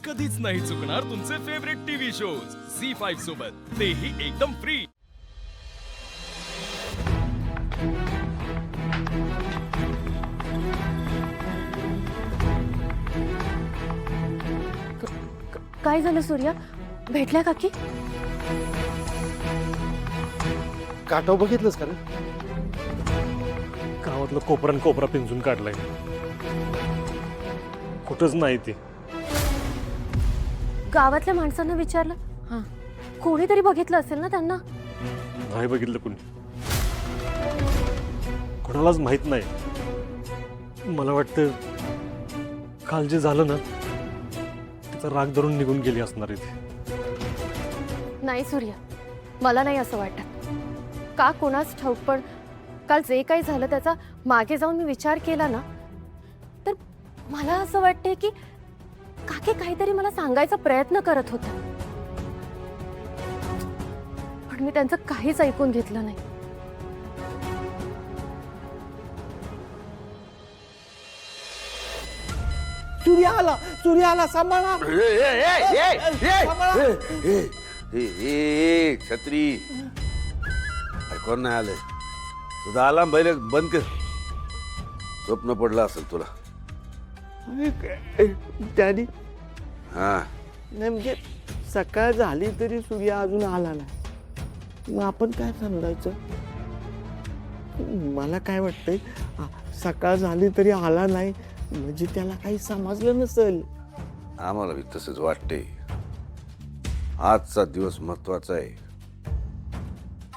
कधीच नाही चुकणार तुमचे फेवरेट टीव्ही शोज झी5 सोबत, तेही एकदम फ्री। काय झालं सूर्या? भेटल्या काकी? काटाव बघितलंस का रे? गावातलं कोपरा कोपरा पिंजून काढलाय, कुठंच नाही ते। गावातल्या माणसांना विचारलं? हां, कोणीतरी बघितलं असेल ना त्यांना? नाही बघितलं कोणी, कोणालाच माहित नाही। मला वाटतं काल जे झालं ना, त्याचा राग धरून निघून गेली असणार इथे। नाही सूर्या, मला नाही असं वाटत। का कोणास ठाऊक, पण काल जे काही झालं त्याचा मागे जाऊन मी विचार केला ना, तर मला असं वाटतंय की काकी काहीतरी मला सांगायचा प्रयत्न करत होता, पण मी त्यांचं काहीच ऐकून घेतलं नाही। सूर्य आला सांभाळा। छत्री कोण नाही आलंय? तुझा आलाम पहिले बंद कर, स्वप्न पडलं असेल तुला। डॅडी, हा नाही म्हणजे सकाळ झाली तरी सूर्य अजून आला नाही, मग आपण काय समजायचं? मला काय वाटतंय, सकाळ झाली तरी आला नाही म्हणजे त्याला काही समजलं नसेल। आम्हाला बी तसंच वाटते। आजचा दिवस महत्वाचा आहे,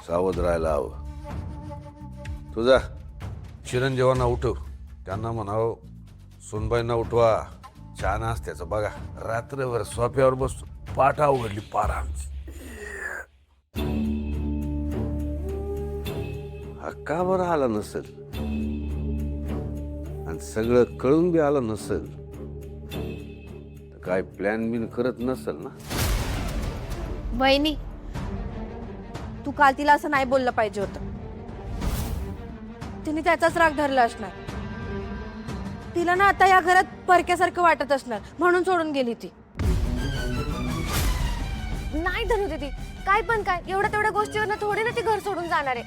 सावध राहायला हवं। तुझा चिरंजीवांना उठव, त्यांना म्हणावं सुनबाईंना उठवा, छान असत्याचं बघा। रात्रभर सोफ्यावर बसतो, पाठा उघडली पार आमची। हा का बरं आला नसेल? आणि सगळं कळून बी आलं नसेल तर काय प्लॅन बिन करत नसेल ना? वहिनी, तू काल तिला असं नाही बोललं पाहिजे होतं। तिने त्याचाच राग धरला असणार। तिला ना आता या घरात परक्यासारखं वाटत असणार, म्हणून सोडून गेली ती। नाही धरू दीदी, काय पण काय, एवढ्या तेवढ्या गोष्टीवर थोडी ना ती घर सोडून जाणार आहे।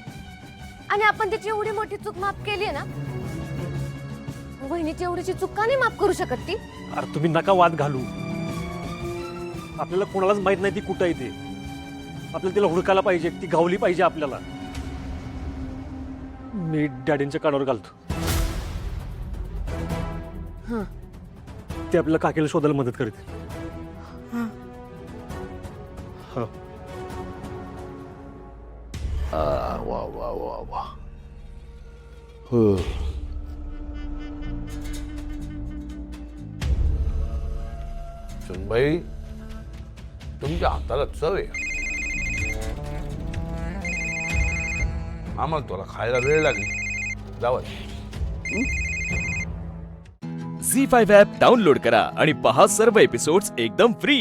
आणि आपण तिची एवढी मोठी चूक माफ केली आहे ना, वहिनीची एवढीची चूक का नाही माफ करू शकत ती? अरे तुम्ही नका वाद घालू, आपल्याला कोणालाच माहित नाही ती कुठं आहे ते। आपल्याला तिला हुडकायला पाहिजे, ती गावली पाहिजे आपल्याला। मी डॅडींच्या कानावर घालतो, ते आपल्याला काकीला शोधायला मदत करते। वा वा वा वा। हो सुनबाई, तुमच्या हाताला चव आहे। आम्हाला तुला खायला वेळ लागली, जावं। झी5 ॲप डाउनलोड करा आणि पहा सर्व एपिसोड्स एकदम फ्री।